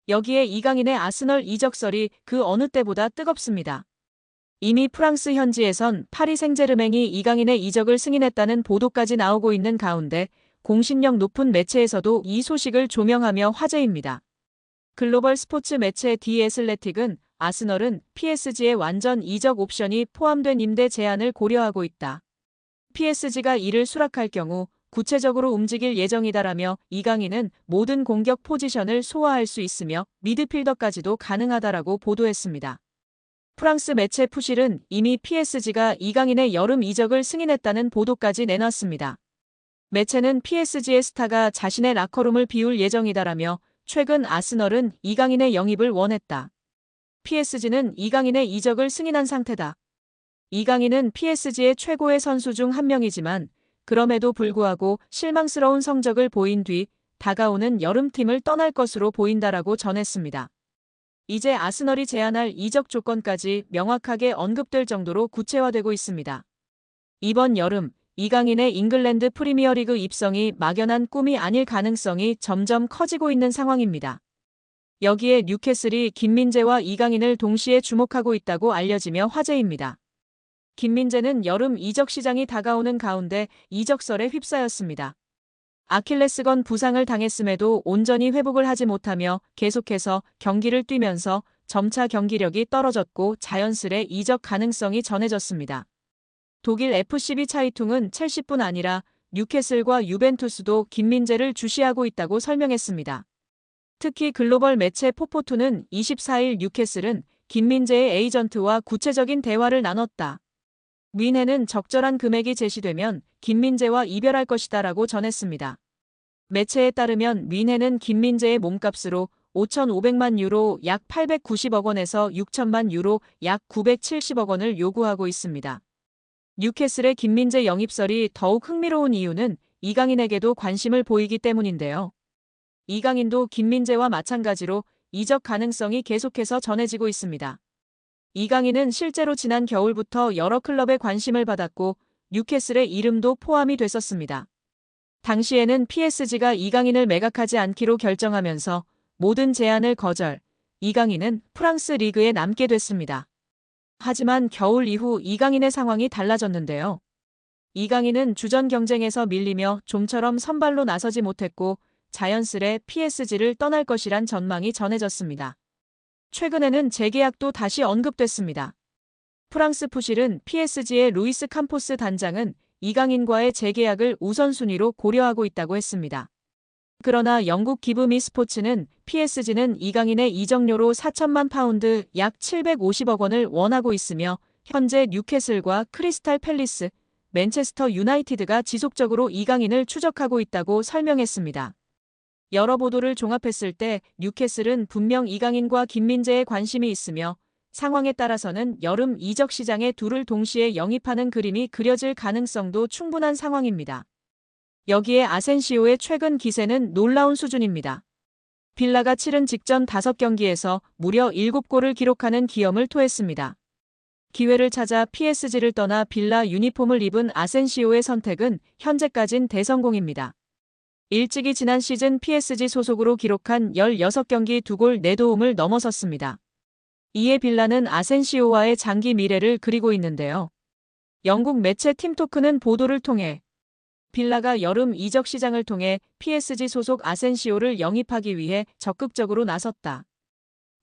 여기에 이강인의 아스널 이적설이 그 어느 때보다 뜨겁습니다. 이미 프랑스 현지에선 파리 생제르맹이 이강인의 이적을 승인했다는 보도까지 나오고 있는 가운데 공신력 높은 매체에서도 이 소식을 조명하며 화제입니다. 글로벌 스포츠 매체 디 애슬레틱은 아스널은 PSG의 완전 이적 옵션이 포함된 임대 제한을 고려하고 있다. PSG가 이를 수락할 경우 구체적으로 움직일 예정이다라며 이강인은 모든 공격 포지션을 소화할 수 있으며 미드필더까지도 가능하다라고 보도했습니다. 프랑스 매체 푸실은 이미 PSG가 이강인의 여름 이적을 승인했다는 보도까지 내놨습니다. 매체는 PSG의 스타가 자신의 라커룸을 비울 예정이다라며 최근 아스널은 이강인의 영입을 원했다. PSG는 이강인의 이적을 승인한 상태다. 이강인은 PSG의 최고의 선수 중 한 명이지만 그럼에도 불구하고 실망스러운 성적을 보인 뒤 다가오는 여름팀을 떠날 것으로 보인다라고 전했습니다. 이제 아스널이 제안할 이적 조건까지 명확하게 언급될 정도로 구체화되고 있습니다. 이번 여름 이강인의 잉글랜드 프리미어리그 입성이 막연한 꿈이 아닐 가능성이 점점 커지고 있는 상황입니다. 여기에 뉴캐슬이 김민재와 이강인을 동시에 주목하고 있다고 알려지며 화제입니다. 김민재는 여름 이적 시장이 다가오는 가운데 이적설에 휩싸였습니다. 아킬레스건 부상을 당했음에도 온전히 회복을 하지 못하며 계속해서 경기를 뛰면서 점차 경기력이 떨어졌고 자연스레 이적 가능성이 전해졌습니다. 독일 FCB 차이퉁은 첼시뿐 아니라 뉴캐슬과 유벤투스도 김민재를 주시하고 있다고 설명했습니다. 특히 글로벌 매체 포포투는 24일 뉴캐슬은 김민재의 에이전트와 구체적인 대화를 나눴다. 뮌헨은 적절한 금액이 제시되면 김민재와 이별할 것이다라고 전했습니다. 매체에 따르면 뮌헨은 김민재의 몸값으로 5,500만 유로 약 890억 원에서 6천만 유로 약 970억 원을 요구하고 있습니다. 뉴캐슬의 김민재 영입설이 더욱 흥미로운 이유는 이강인에게도 관심을 보이기 때문인데요. 이강인도 김민재와 마찬가지로 이적 가능성이 계속해서 전해지고 있습니다. 이강인은 실제로 지난 겨울부터 여러 클럽에 관심을 받았고 뉴캐슬의 이름도 포함이 됐었습니다. 당시에는 PSG가 이강인을 매각하지 않기로 결정하면서 모든 제안을 거절, 이강인은 프랑스 리그에 남게 됐습니다. 하지만 겨울 이후 이강인의 상황이 달라졌는데요. 이강인은 주전 경쟁에서 밀리며 좀처럼 선발로 나서지 못했고 자연스레 PSG를 떠날 것이란 전망이 전해졌습니다. 최근에는 재계약도 다시 언급됐습니다. 프랑스 푸실은 PSG의 루이스 캄포스 단장은 이강인과의 재계약을 우선순위로 고려하고 있다고 했습니다. 그러나 영국 기브미 스포츠는 PSG는 이강인의 이적료로 4천만 파운드 약 750억 원을 원하고 있으며 현재 뉴캐슬과 크리스탈 팰리스, 맨체스터 유나이티드가 지속적으로 이강인을 추적하고 있다고 설명했습니다. 여러 보도를 종합했을 때 뉴캐슬은 분명 이강인과 김민재에 관심이 있으며 상황에 따라서는 여름 이적 시장에 둘을 동시에 영입하는 그림이 그려질 가능성도 충분한 상황입니다. 여기에 아센시오의 최근 기세는 놀라운 수준입니다. 빌라가 치른 직전 5경기에서 무려 7골을 기록하는 기염을 토했습니다. 기회를 찾아 PSG를 떠나 빌라 유니폼을 입은 아센시오의 선택은 현재까진 대성공입니다. 일찍이 지난 시즌 PSG 소속으로 기록한 16경기 2골 4도움을 넘어섰습니다. 이에 빌라는 아센시오와의 장기 미래를 그리고 있는데요. 영국 매체 팀토크는 보도를 통해 빌라가 여름 이적 시장을 통해 PSG 소속 아센시오를 영입하기 위해 적극적으로 나섰다.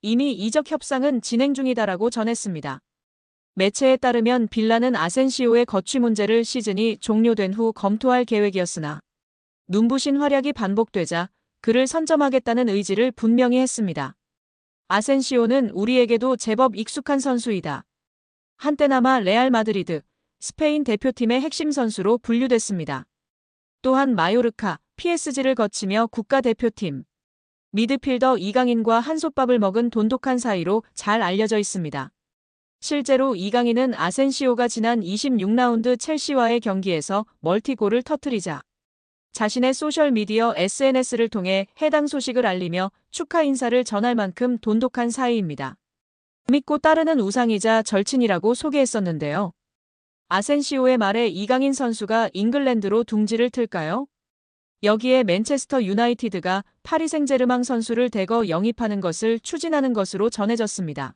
이미 이적 협상은 진행 중이다라고 전했습니다. 매체에 따르면 빌라는 아센시오의 거취 문제를 시즌이 종료된 후 검토할 계획이었으나 눈부신 활약이 반복되자 그를 선점하겠다는 의지를 분명히 했습니다. 아센시오는 우리에게도 제법 익숙한 선수이다. 한때나마 레알 마드리드, 스페인 대표팀의 핵심 선수로 분류됐습니다. 또한 마요르카, PSG를 거치며 국가대표팀, 미드필더 이강인과 한솥밥을 먹은 돈독한 사이로 잘 알려져 있습니다. 실제로 이강인은 아센시오가 지난 26라운드 첼시와의 경기에서 멀티골을 터뜨리자 자신의 소셜미디어 SNS를 통해 해당 소식을 알리며 축하 인사를 전할 만큼 돈독한 사이입니다. 믿고 따르는 우상이자 절친이라고 소개했었는데요. 아센시오의 말에 이강인 선수가 잉글랜드로 둥지를 틀까요? 여기에 맨체스터 유나이티드가 파리 생제르맹 선수를 대거 영입하는 것을 추진하는 것으로 전해졌습니다.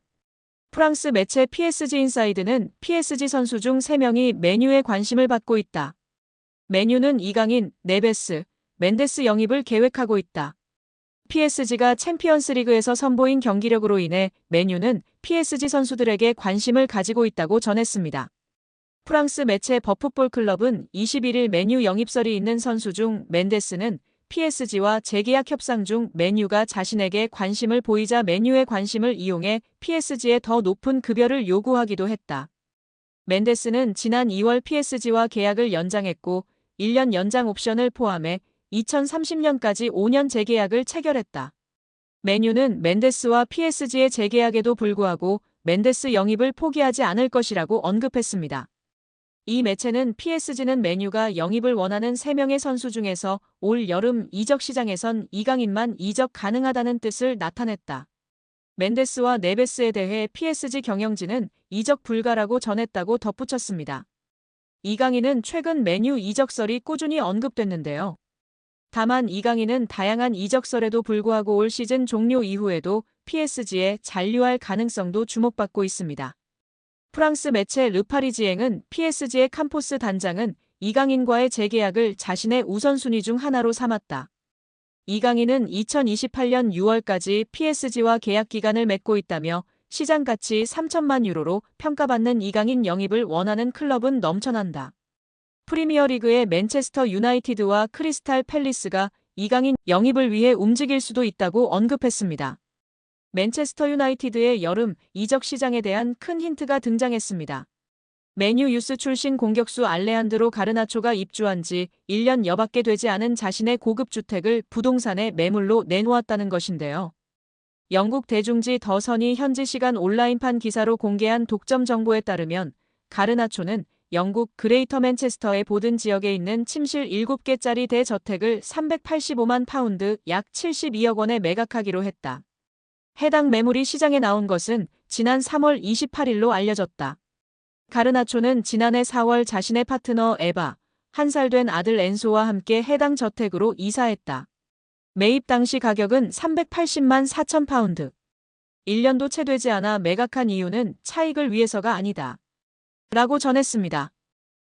프랑스 매체 PSG 인사이드는 PSG 선수 중 3명이 맨유에 관심을 받고 있다. 맨유는 이강인, 네베스, 멘데스 영입을 계획하고 있다. PSG가 챔피언스리그에서 선보인 경기력으로 인해 맨유는 PSG 선수들에게 관심을 가지고 있다고 전했습니다. 프랑스 매체 버풋볼 클럽은 21일 맨유 영입설이 있는 선수 중 멘데스는 PSG와 재계약 협상 중 맨유가 자신에게 관심을 보이자 맨유의 관심을 이용해 PSG에 더 높은 급여를 요구하기도 했다. 멘데스는 지난 2월 PSG와 계약을 연장했고 1년 연장 옵션을 포함해 2030년까지 5년 재계약을 체결했다. 맨유는 멘데스와 PSG의 재계약에도 불구하고 멘데스 영입을 포기하지 않을 것이라고 언급했습니다. 이 매체는 PSG는 맨유가 영입을 원하는 3명의 선수 중에서 올 여름 이적 시장에선 이강인만 이적 가능하다는 뜻을 나타냈다. 멘데스와 네베스에 대해 PSG 경영진은 이적 불가라고 전했다고 덧붙였습니다. 이강인은 최근 맨유 이적설이 꾸준히 언급됐는데요. 다만 이강인은 다양한 이적설에도 불구하고 올 시즌 종료 이후에도 PSG에 잔류할 가능성도 주목받고 있습니다. 프랑스 매체 르파리지앵은 PSG의 캄포스 단장은 이강인과의 재계약을 자신의 우선순위 중 하나로 삼았다. 이강인은 2028년 6월까지 PSG와 계약 기간을 맺고 있다며 시장 가치 3천만 유로로 평가받는 이강인 영입을 원하는 클럽은 넘쳐난다. 프리미어리그의 맨체스터 유나이티드와 크리스탈 팰리스가 이강인 영입을 위해 움직일 수도 있다고 언급했습니다. 맨체스터 유나이티드의 여름 이적 시장에 대한 큰 힌트가 등장했습니다. 맨유 유스 출신 공격수 알레한드로 가르나초가 입주한 지 1년 여밖에 되지 않은 자신의 고급 주택을 부동산에 매물로 내놓았다는 것인데요. 영국 대중지 더 선이 현지 시간 온라인판 기사로 공개한 독점 정보에 따르면 가르나초는 영국 그레이터 맨체스터의 보든 지역에 있는 침실 7개짜리 대저택을 385만 파운드 약 72억 원에 매각하기로 했다. 해당 매물이 시장에 나온 것은 지난 3월 28일로 알려졌다. 가르나초는 지난해 4월 자신의 파트너 에바, 1살 된 아들 엔소와 함께 해당 저택으로 이사했다. 매입 당시 가격은 380만 4천 파운드. 1년도 채 되지 않아 매각한 이유는 차익을 위해서가 아니다. 라고 전했습니다.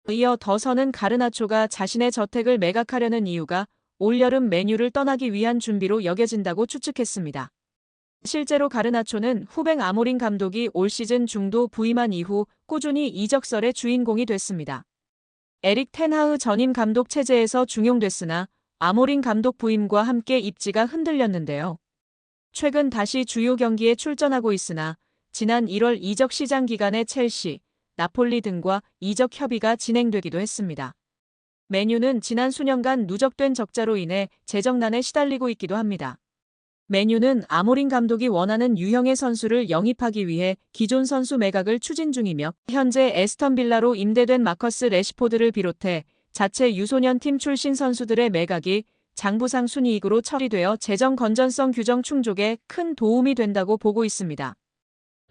이어 더선은 가르나초가 자신의 저택을 매각하려는 이유가 올여름 맨유를 떠나기 위한 준비로 여겨진다고 추측했습니다. 실제로 가르나초는 후배 아모린 감독이 올 시즌 중도 부임한 이후 꾸준히 이적설의 주인공이 됐습니다. 에릭 텐하흐 전임 감독 체제에서 중용됐으나 아모린 감독 부임과 함께 입지가 흔들렸는데요. 최근 다시 주요 경기에 출전하고 있으나 지난 1월 이적 시장 기간에 첼시, 나폴리 등과 이적 협의가 진행되기도 했습니다. 맨유는 지난 수년간 누적된 적자로 인해 재정난에 시달리고 있기도 합니다. 맨유는 아모린 감독이 원하는 유형의 선수를 영입하기 위해 기존 선수 매각을 추진 중이며 현재 에스턴 빌라로 임대된 마커스 래시포드를 비롯해 자체 유소년 팀 출신 선수들의 매각이 장부상 순이익으로 처리되어 재정 건전성 규정 충족에 큰 도움이 된다고 보고 있습니다.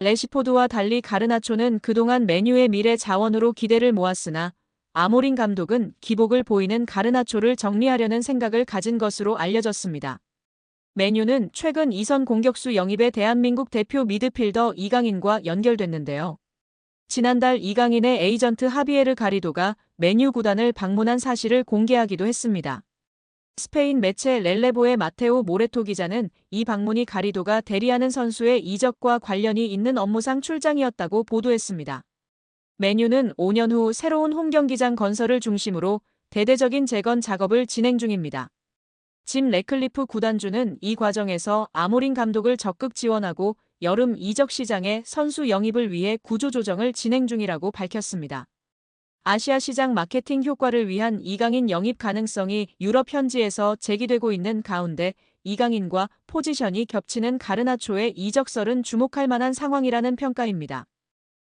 래시포드와 달리 가르나초는 그동안 맨유의 미래 자원으로 기대를 모았으나 아모린 감독은 기복을 보이는 가르나초를 정리하려는 생각을 가진 것으로 알려졌습니다. 맨유는 최근 2선 공격수 영입에 대한민국 대표 미드필더 이강인과 연결됐는데요. 지난달 이강인의 에이전트 하비에르 가리도가 맨유 구단을 방문한 사실을 공개하기도 했습니다. 스페인 매체 렐레보의 마테오 모레토 기자는 이 방문이 가리도가 대리하는 선수의 이적과 관련이 있는 업무상 출장이었다고 보도했습니다. 맨유는 5년 후 새로운 홈경기장 건설을 중심으로 대대적인 재건 작업을 진행 중입니다. 짐 래클리프 구단주는 이 과정에서 아모린 감독을 적극 지원하고 여름 이적 시장에 선수 영입을 위해 구조조정을 진행 중이라고 밝혔습니다. 아시아 시장 마케팅 효과를 위한 이강인 영입 가능성이 유럽 현지에서 제기되고 있는 가운데 이강인과 포지션이 겹치는 가르나초의 이적설은 주목할 만한 상황이라는 평가입니다.